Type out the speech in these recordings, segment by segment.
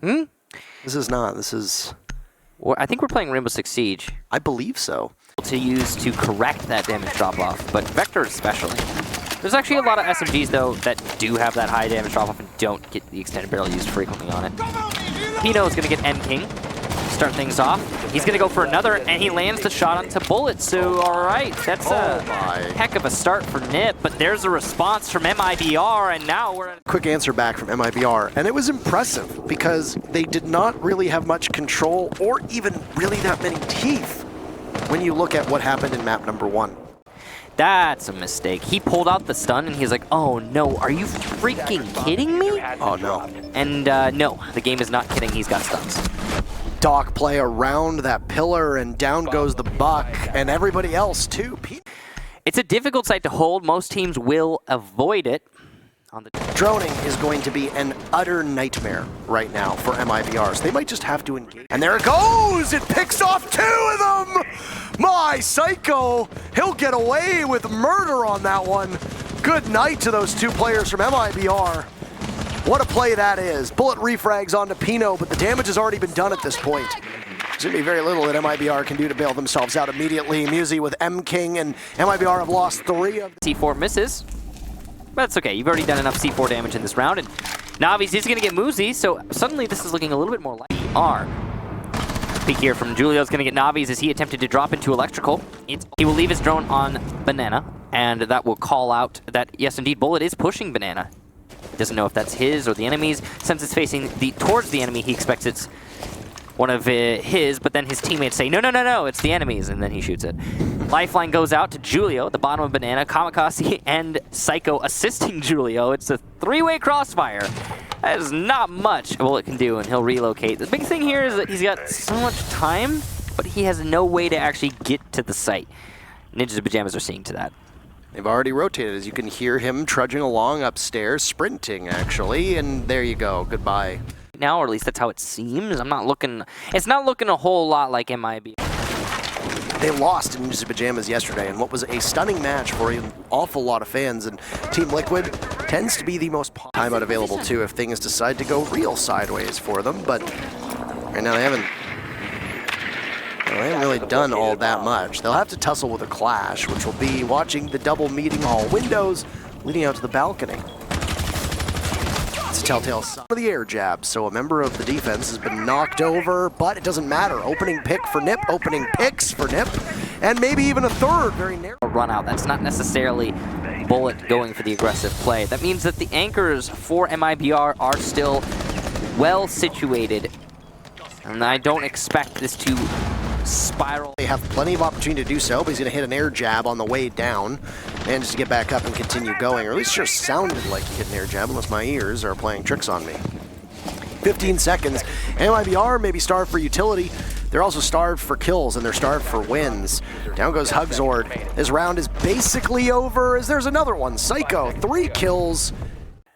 This is not. This is... Well, I think we're playing Rainbow Six Siege. I believe so. To use to correct that damage drop-off, but Vector especially. There's actually a lot of SMGs, though, that do have that high damage drop-off and don't get the extended barrel used frequently on it. Pino is going to get M-King. Start things off. He's going to go for another, and he lands the shot onto Bullet. So, all right, that's a heck of a start for Nip, but there's a response from MIBR, and now we're at... Quick answer back from MIBR, and it was impressive because they did not really have much control or even really that many teeth when you look at what happened in map number 1. That's a mistake. He pulled out the stun, and he's like, oh no, are you freaking kidding me? Oh no. And no, the game is not kidding, he's got stuns. Dock play around that pillar, and down goes the Buck, and everybody else too. It's a difficult site to hold. Most teams will avoid it. Droning is going to be an utter nightmare right now for MIBRs. They might just have to engage. And there it goes! It picks off 2 of them! My Psycho! He'll get away with murder on that one. Good night to those 2 players from MIBR. What a play that is. Bullet refrags onto Pino, but the damage has already been done at this point. There's going to be very little that MIBR can do to bail themselves out immediately. Musi with M-King, and MIBR have lost 3 of... C4 misses. But that's okay. You've already done enough C4 damage in this round, and Navi's is going to get Musi, so suddenly this is looking a little bit more like R. Peek here from Julio's going to get Navi's as he attempted to drop into Electrical. He will leave his drone on Banana, and that will call out that, yes, indeed, Bullet is pushing Banana. He doesn't know if that's his or the enemy's. Since it's facing towards the enemy, he expects it's one of his, but then his teammates say, no, no, no, no, it's the enemy's, and then he shoots it. Lifeline goes out to Julio at the bottom of Banana, Kamikaze and Psycho assisting Julio. It's a 3-way crossfire. That is not much Bullet can do, and he'll relocate. The big thing here is that he's got so much time, but he has no way to actually get to the site. Ninjas and Pyjamas are seeing to that. They've already rotated, as you can hear him trudging along upstairs, sprinting actually, and there you go, goodbye. Now, or at least that's how it seems. It's not looking a whole lot like MIB. They lost in Ninjas and Pyjamas yesterday, and what was a stunning match for an awful lot of fans, and Team Liquid tends to be the most timeout available too if things decide to go real sideways for them, but right now they haven't really done all that much. They'll have to tussle with a clash, which will be watching the double meeting hall windows leading out to the balcony. It's a telltale sign of the air jab, so a member of the defense has been knocked over, but it doesn't matter. Opening pick for Nip, opening picks for Nip, and maybe even a third, very narrow. A run out, that's not necessarily Bullet going for the aggressive play. That means that the anchors for MIBR are still well situated, and I don't expect this to spiral. They have plenty of opportunity to do so, but he's going to hit an air jab on the way down. Manages to get back up and continue going, or at least sure sounded like he hit an air jab, unless my ears are playing tricks on me. 15 seconds. MIBR may be starved for utility. They're also starved for kills, and they're starved for wins. Down goes Hugzord. This round is basically over, as there's another one. Psycho, 3 kills.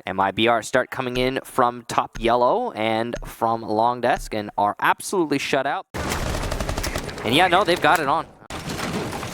MIBR start coming in from top yellow and from long desk and are absolutely shut out. And yeah, no, they've got it on.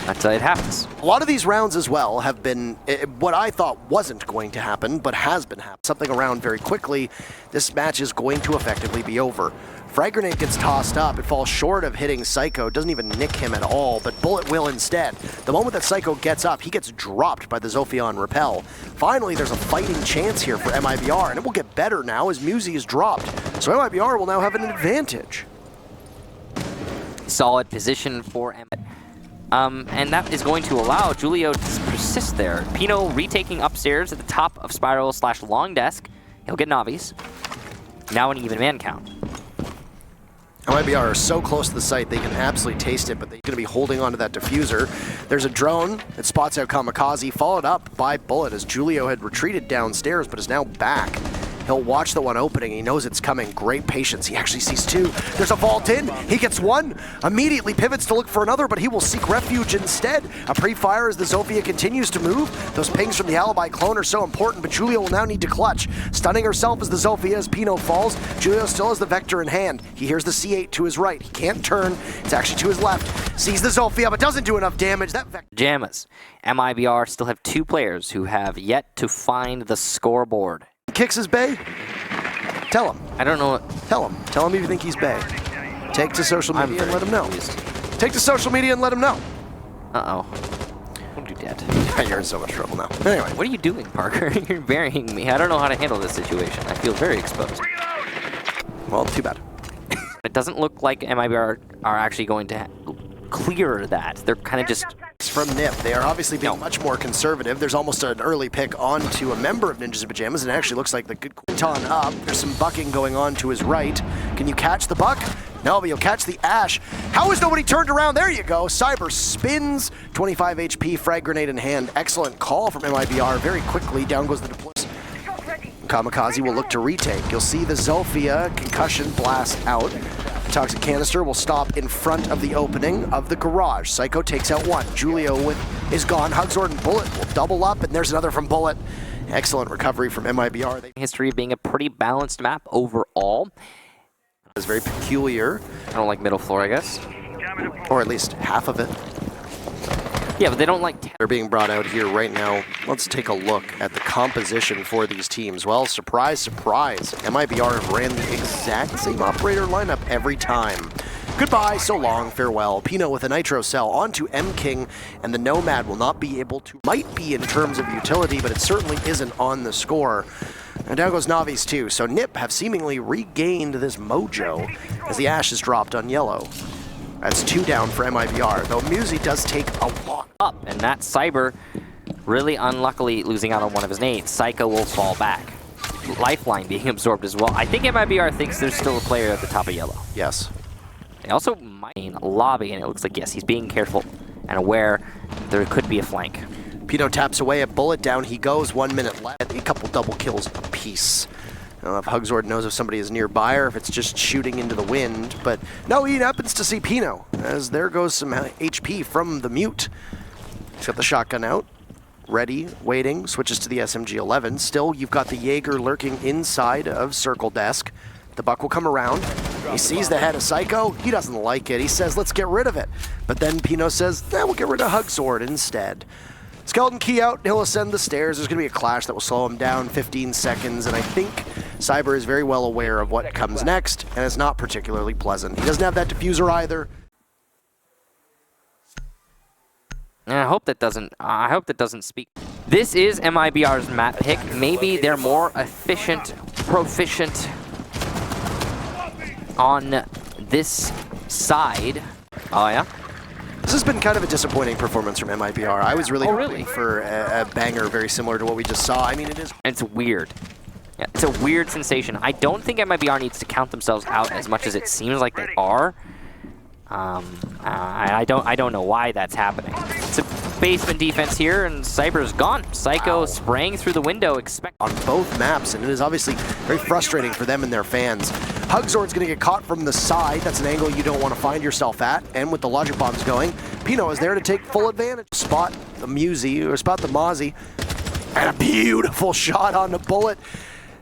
That's how it happens. A lot of these rounds as well have been what I thought wasn't going to happen, but has been happening. Something around very quickly. This match is going to effectively be over. Frag grenade gets tossed up. It falls short of hitting Psycho. Doesn't even nick him at all, but Bullet will instead. The moment that Psycho gets up, he gets dropped by the Zophion Repel. Finally, there's a fighting chance here for MIBR, and it will get better now as Musi is dropped. So MIBR will now have an advantage. Solid position for and that is going to allow Julio to persist there. Pino retaking upstairs at the top of Spiral / long desk. He'll get Navi's. Now an even man count. MIBR are so close to the site, they can absolutely taste it, but they're going to be holding onto that diffuser. There's a drone that spots out Kamikaze, followed up by Bullet as Julio had retreated downstairs, but is now back. He'll watch the one opening. He knows it's coming. Great patience. He actually sees 2. There's a vault in. He gets 1. Immediately pivots to look for another, but he will seek refuge instead. A pre-fire as the Zofia continues to move. Those pings from the Alibi clone are so important, but Julio will now need to clutch. Stunning herself as the Zofia as Pino falls. Julio still has the Vector in hand. He hears the C8 to his right. He can't turn. It's actually to his left. Sees the Zofia, but doesn't do enough damage. That Vector. Pyjamas. MIBR still have 2 players who have yet to find the scoreboard. Kicks his bay. Tell him. I don't know what... Tell him. Tell him if you think he's bae. Take to social media and let him know. Take to social media and let him know. Uh-oh. Don't do that. You're in so much trouble now. Anyway. What are you doing, Parker? You're burying me. I don't know how to handle this situation. I feel very exposed. Well, too bad. It doesn't look like MIBR are actually going to clear that. They're kind of just... From Nip, they are obviously being much more conservative. There's almost an early pick onto a member of Ninjas in Pyjamas, and it actually looks like the good Quinton up. There's some bucking going on to his right. Can you catch the buck? No, but you'll catch the Ash. How is nobody turned around? There you go. Cyber spins. 25 HP, frag grenade in hand. Excellent call from MIBR. Very quickly, down goes the deploy. Kamikaze will look to retake. You'll see the Zofia concussion blast out. Toxic canister will stop in front of the opening of the garage. Psycho takes out one. Julio is gone. Hugzord and Bullet will double up, and there's another from Bullet. Excellent recovery from MIBR. History of being a pretty balanced map overall. It's very peculiar. I don't like middle floor, I guess. Or at least half of it. Yeah, but they don't like... They're being brought out here right now. Let's take a look at the composition for these teams. Well, surprise, surprise. MIBR have ran the exact same operator lineup every time. Goodbye, so long, farewell. Pino with a nitro cell onto M-King, and the Nomad will not be able to... Might be in terms of utility, but it certainly isn't on the score. And down goes Navi's too, so Nip have seemingly regained this mojo as the Ash is dropped on yellow. That's 2 down for MIBR, though Musi does take a lot up, and that Cyber really unluckily losing out on one of his nades. Psycho will fall back. Lifeline being absorbed as well. I think MIBR thinks there's still a player at the top of yellow. Yes. They also might be in a lobby, and it looks like, yes, he's being careful and aware there could be a flank. Pino taps away a bullet, down he goes, 1 minute left. A couple double kills apiece. I don't know if Hugzord knows if somebody is nearby or if it's just shooting into the wind, but no, he happens to see Pino, as there goes some HP from the mute. He's got the shotgun out, ready, waiting, switches to the SMG-11. Still, you've got the Jaeger lurking inside of Circle Desk. The buck will come around. He sees the head of Psycho. He doesn't like it. He says, let's get rid of it. But then Pino says, we'll get rid of Hugzord instead. Skeleton key out, he'll ascend the stairs. There's going to be a clash that will slow him down 15 seconds, and I think Cyber is very well aware of what comes next, and it's not particularly pleasant. He doesn't have that diffuser either. And I hope that doesn't speak. This is MIBR's map pick. Maybe they're more efficient, proficient on this side. Oh yeah? This has been kind of a disappointing performance from MIBR. I was really hoping for a banger very similar to what we just saw. I mean, it is... It's weird. Yeah, it's a weird sensation. I don't think MIBR needs to count themselves out as much as it seems like they are. I don't know why that's happening. It's a basement defense here, and Cyber's gone. Psycho spraying through the window, on both maps, and it is obviously very frustrating for them and their fans. Hugzord's going to get caught from the side. That's an angle you don't want to find yourself at. And with the logic bombs going, Pino is there to take full advantage. Spot the Musi, or spot the Mozzie, and a beautiful shot on the Bullet.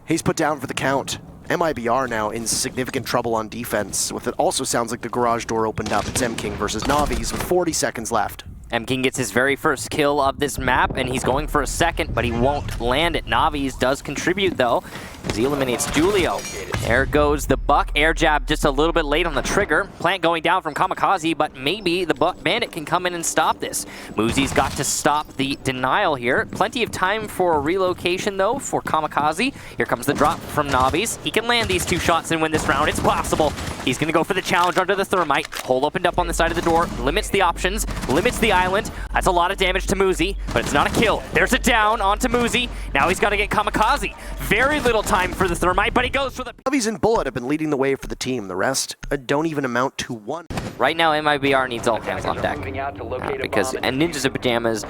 He's put down for the count. MIBR now in significant trouble on defense. With it also sounds like the garage door opened up. It's M-King versus Navi's with 40 seconds left. M-King gets his very first kill of this map, and he's going for a second, but he won't land it. Navi's does contribute, though, as he eliminates Julio. There goes the buck. Air jab just a little bit late on the trigger. Plant going down from Kamikaze, but maybe the bandit can come in and stop this. Muzi's got to stop the denial here. Plenty of time for a relocation, though, for Kamikaze. Here comes the drop from Navi's. He can land these 2 shots and win this round. It's possible. He's going to go for the challenge under the thermite. Hole opened up on the side of the door. Limits the options. Limits the island. That's a lot of damage to Musi, but it's not a kill. There's a down onto Musi. Now he's got to get Kamikaze. Very little time for the thermite, but he goes for the... Navi's and Bullet have been leading the way for the team. The rest don't even amount to 1. Right now, MIBR needs all hands on deck. Because Ninjas in Pyjamas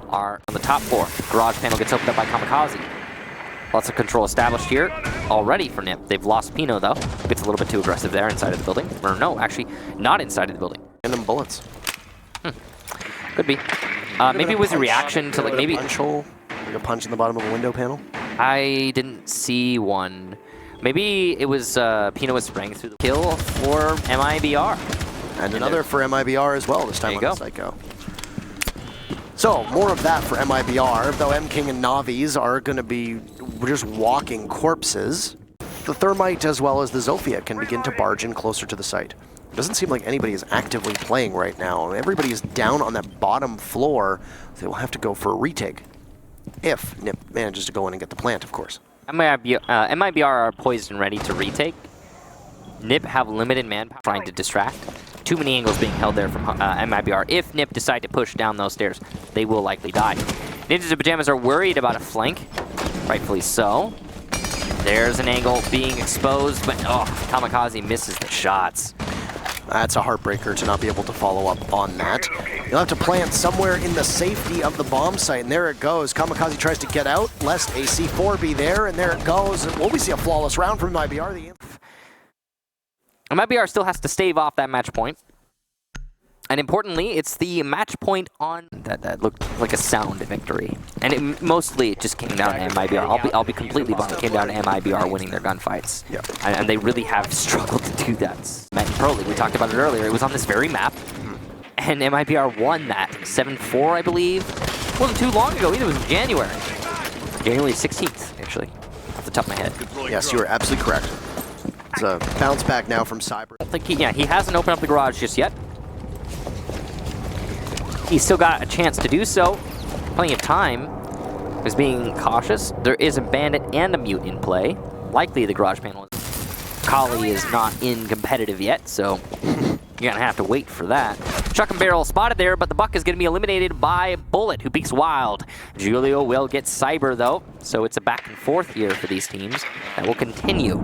are on the top floor. Garage panel gets opened up by Kamikaze. Lots of control established here already for Nip. They've lost Pino, though. Gets a little bit too aggressive there inside of the building. Or no, actually, not inside of the building. Random bullets. Could be. Maybe it was a reaction to, like, maybe... Punch hole? Like a punch in the bottom of a window panel? I didn't see one. Maybe it was Pino was spraying through the kill for MIBR. And another for MIBR as well, this time on the Psycho. So, more of that for MIBR, though M-King and Navi's are going to be just walking corpses. both the Thermite as well as the Zofia can begin to barge in closer to the site. It doesn't seem like anybody is actively playing right now. Everybody is down on that bottom floor. They will have to go for a retake. If Nip manages to go in and get the plant, of course. MIBR are poised and ready to retake. Nip have limited manpower trying to distract. Too many angles being held there from MIBR. If Nip decide to push down those stairs, they will likely die. Ninjas in Pyjamas are worried about a flank. Rightfully so. There's an angle being exposed, but Kamikaze misses the shots. That's a heartbreaker to not be able to follow up on that. You'll have to plant somewhere in the safety of the bomb site, and there it goes. Kamikaze tries to get out, lest a C4 be there, and there it goes. Well, we see a flawless round from MIBR. MIBR still has to stave off that match point. And importantly, it's the match point on that looked like a sound victory. And it mostly just came down to MIBR. I'll be completely blunt. It came down to MIBR winning their gunfights. Yeah. And they really have struggled to do that. Met in Pro League, we talked about it earlier. It was on this very map. And MIBR won that. 7-4, I believe. It wasn't too long ago either. It was in January. January 16th, actually. Off the top of my head. Yes, you are absolutely correct. It's a bounce back now from Cyber. I think he hasn't opened up the garage just yet. He's still got a chance to do so. Plenty of time. He's being cautious. There is a bandit and a mute in play. Likely the garage panel. Kali is not in competitive yet, so you're gonna have to wait for that. Chuck and barrel spotted there, but the buck is gonna be eliminated by Bullet, who peeks wild. Julio will get Cyber though, so it's a back and forth here for these teams that will continue.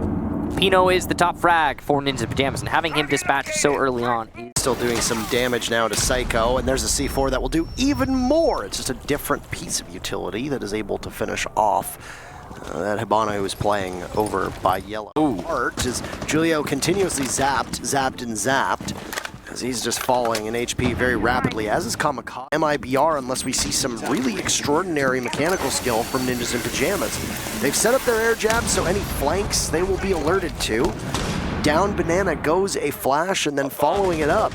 Pino is the top frag for Ninjas in Pyjamas, and having him dispatched so early on. He's still doing some damage now to Psycho, and there's a C4 that will do even more. It's just a different piece of utility that is able to finish off that Hibana who is playing over by Yellow. Art is Julio continuously zapped and zapped, as he's just falling in HP very rapidly, as is Kamikaze. MIBR, unless we see some really extraordinary mechanical skill from Ninjas in Pyjamas. They've set up their air jabs, so any flanks they will be alerted to. Down Banana goes a flash, and then following it up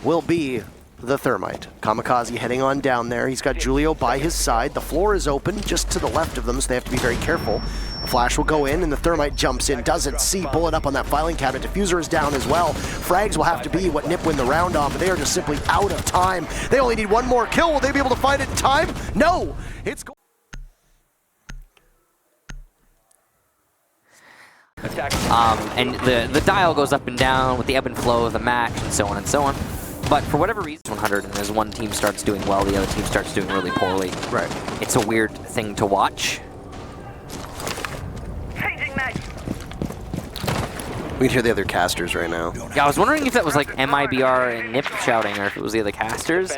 will be the Thermite. Kamikaze heading on down there. He's got Julio by his side. The floor is open just to the left of them, so they have to be very careful. The flash will go in, and the Thermite jumps in. Doesn't see Bullet up on that filing cabinet. Diffuser is down as well. Frags will have to be what Nip win the round on, but they are just simply out of time. They only need one more kill. Will they be able to find it in time? No! It's And the dial goes up and down with the ebb and flow of the match and so on and so on. But for whatever reason, 100, and as one team starts doing well, the other team starts doing really poorly. right. It's a weird thing to watch. We can hear the other casters right now. Yeah, I was wondering if that was like MIBR and Nip shouting, or if it was the other casters.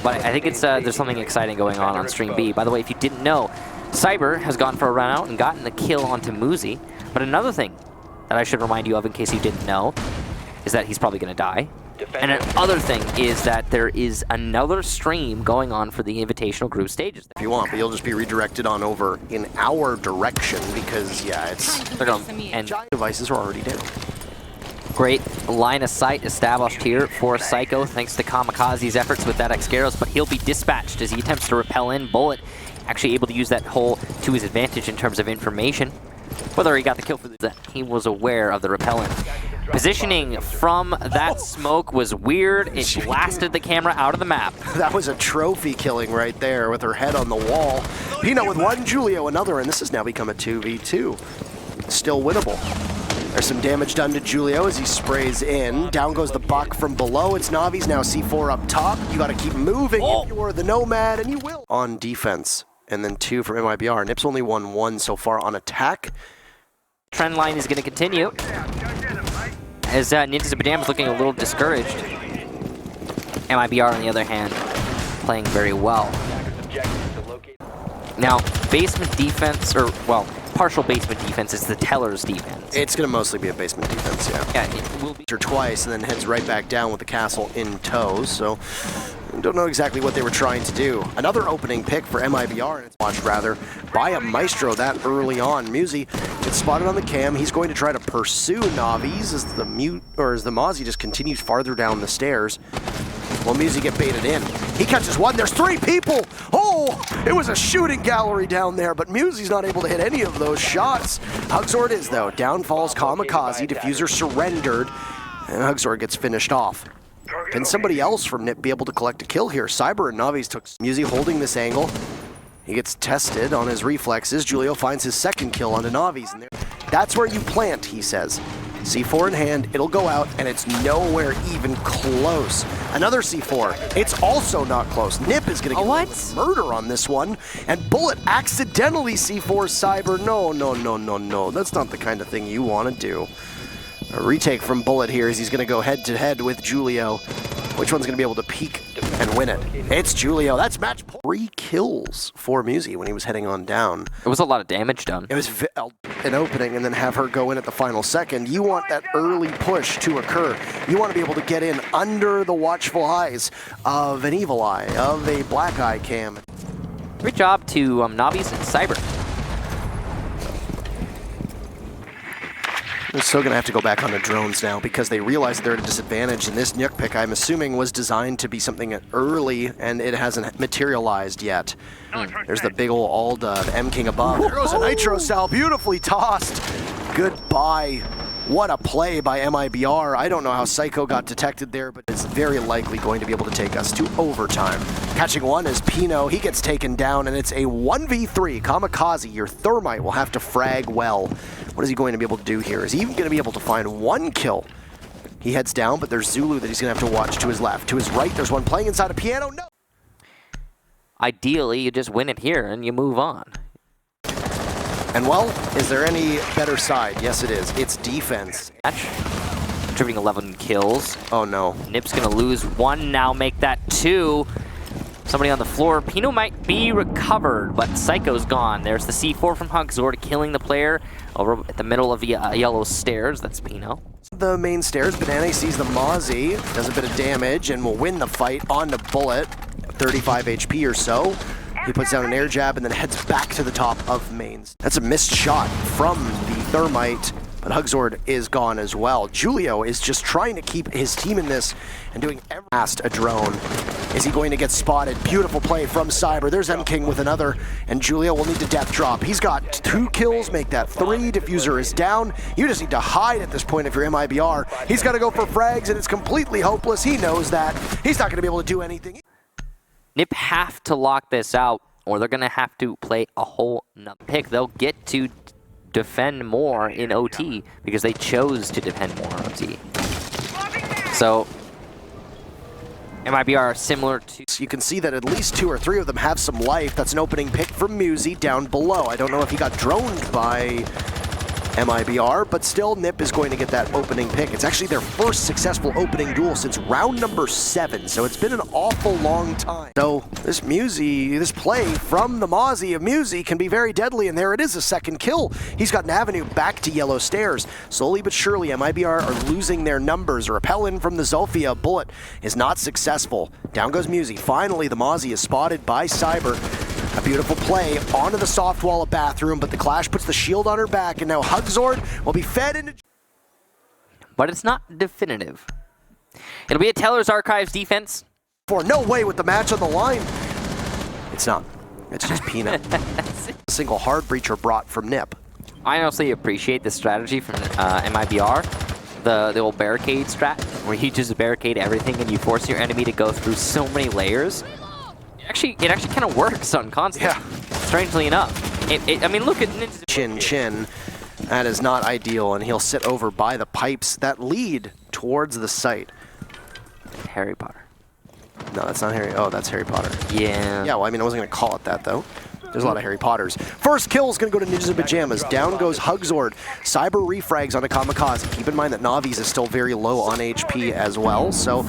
But I think it's there's something exciting going on Stream B. By the way, if you didn't know, Cyber has gone for a run out and gotten the kill onto Muzi. But another thing that I should remind you of in case you didn't know is that he's probably going to die. And another thing is that there is another stream going on for the Invitational group stages. If you want, but you'll just be redirected on over in our direction because, yeah, it's... They're going to end. Devices are already down. Great line of sight established here for Psycho thanks to Kamikaze's efforts with that Xgaros, but he'll be dispatched as he attempts to repel in. Bullet actually able to use that hole to his advantage in terms of information. Whether he got the kill for that, he was aware of the repellent. Positioning from that smoke was weird. It blasted the camera out of the map. That was a trophy killing right there with her head on the wall. Peanut with one, Julio another, and this has now become a 2v2. Still winnable. There's some damage done to Julio as he sprays in. Down goes the buck from below. It's Navi's now C4 up top. You got to keep moving if you're the Nomad, and you will. On defense, and then 2 from MIBR. Nip's only won 1 so far on attack. Trend line is going to continue. As Ninjas in Pyjamas looking a little discouraged. MIBR, on the other hand, playing very well. Now, basement defense, or, well, partial basement defense is the Teller's defense. It's going to mostly be a basement defense, yeah. Yeah, it will be. Twice, and then heads right back down with the castle in tow, so don't know exactly what they were trying to do. Another opening pick for MIBR, and it's watched rather by a Maestro that early on. Muzi gets spotted on the cam. He's going to try to pursue Navi's as the Mozzie just continues farther down the stairs. Will Musi get baited in? He catches one. There's 3 people. Oh, it was a shooting gallery down there, but Musi's not able to hit any of those shots. Hugzord is, though. Down falls Kamikaze. Diffuser surrendered, and Hugzord gets finished off. Can somebody else from NIP be able to collect a kill here? Cyber and Navi's took Musi holding this angle. He gets tested on his reflexes. Julio finds his second kill onto Navi's. And that's where you plant, he says. C4 in hand, it'll go out, and it's nowhere even close. Another C4, it's also not close. NIP is going to get murder on this one, and Bullet accidentally C4 Cyber. No. That's not the kind of thing you want to do. A retake from Bullet here as he's going to go head-to-head with Julio. Which one's going to be able to peek and win it? It's Julio. That's match point. 3 kills for Musi when he was heading on down. It was a lot of damage done. It was an opening and then have her go in at the final second. You want that early push to occur. You want to be able to get in under the watchful eyes of an evil eye, of a black eye cam. Great job to Navi's and Cyber. They're still going to have to go back on the drones now because they realize they're at a disadvantage, and this nuke pick, I'm assuming, was designed to be something early, and it hasn't materialized yet. There's the big ol' Alda, the M-King above. There goes a Nitro Cell, beautifully tossed. Goodbye. What a play by MIBR. I don't know how Psycho got detected there, but it's very likely going to be able to take us to overtime. Catching one is Pino. He gets taken down, and it's a 1v3. Kamikaze, your Thermite will have to frag well. What is he going to be able to do here? Is he even going to be able to find 1 kill? He heads down, but there's Zulu that he's going to have to watch to his left. To his right, there's one playing inside a piano. No! Ideally, you just win it here and you move on. And well, is there any better side? Yes, it is. It's defense. Contributing 11 kills. Oh no. Nip's gonna lose 1 now, make that 2. Somebody on the floor. Pino might be recovered, but Psycho's gone. There's the C4 from Hugzord killing the player over at the middle of the yellow stairs. That's Pino. The main stairs. Banana sees the Mozzie, does a bit of damage, and will win the fight on the Bullet. 35 HP or so. He puts down an air jab and then heads back to the top of mains. That's a missed shot from the Thermite, but Hugzord is gone as well. Julio is just trying to keep his team in this and doing every past a drone. Is he going to get spotted? Beautiful play from Cyber. There's M-King with another, and Julio will need to death drop. He's got 2 kills, make that 3. Diffuser is down. You just need to hide at this point if you're MIBR. He's got to go for frags, and it's completely hopeless. He knows that. He's not going to be able to do anything. Nip have to lock this out, or they're going to have to play a whole nother pick. They'll get to defend more in OT because they chose to defend more in OT. So, MIBR similar to... You can see that at least 2 or 3 of them have some life. That's an opening pick from Musi down below. I don't know if he got droned by MIBR, but still Nip is going to get that opening pick. It's actually their first successful opening duel since round number 7, so it's been an awful long time. So this Musi, this play from the Mozzie of Musi can be very deadly, and there it is, a second kill. He's got an avenue back to yellow stairs. Slowly but surely, MIBR are losing their numbers. A repel in from the Zofia. Bullet is not successful. Down goes Musi. Finally, the Mozzie is spotted by Cyber. A beautiful play onto the soft wall of Bathroom, but the Clash puts the shield on her back, and now Hugzord will be fed into... But it's not definitive. It'll be a Teller's Archives defense. For no way with the match on the line. It's not. It's just Peanut. A single hard breacher brought from Nip. I honestly appreciate the strategy from MIBR. The old barricade strat, where you just barricade everything and you force your enemy to go through so many layers. It actually kind of works on console. Yeah. Strangely enough. I mean, look at Ninja's... Chin. That is not ideal, and he'll sit over by the pipes that lead towards the site. Harry Potter. No, that's not Harry. Oh, that's Harry Potter. Yeah. Yeah, well, I mean, I wasn't going to call it that, though. There's a lot of Harry Potters. First kill is going to go to Ninjas in Pyjamas. Down goes Hugzord. Cyber refrags onto Kamikaze. Keep in mind that Navi's is still very low on HP as well, so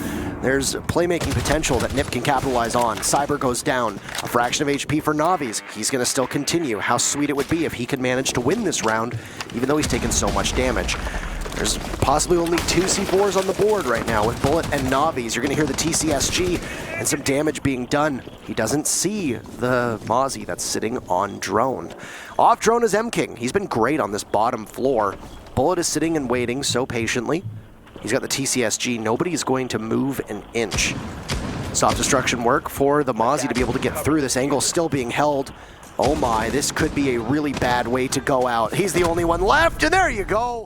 there's playmaking potential that Nip can capitalize on. Cyber goes down. A fraction of HP for Navi's. He's going to still continue. How sweet it would be if he could manage to win this round, even though he's taken so much damage. There's possibly only 2 C4s on the board right now with Bullet and Navi's. You're going to hear the TCSG and some damage being done. He doesn't see the Mozzie that's sitting on drone. Off drone is M-King. He's been great on this bottom floor. Bullet is sitting and waiting so patiently. He's got the TCSG. Nobody's going to move an inch. Soft destruction work for the Mozzie to be able to get through. This angle still being held. Oh my, this could be a really bad way to go out. He's the only one left, and there you go.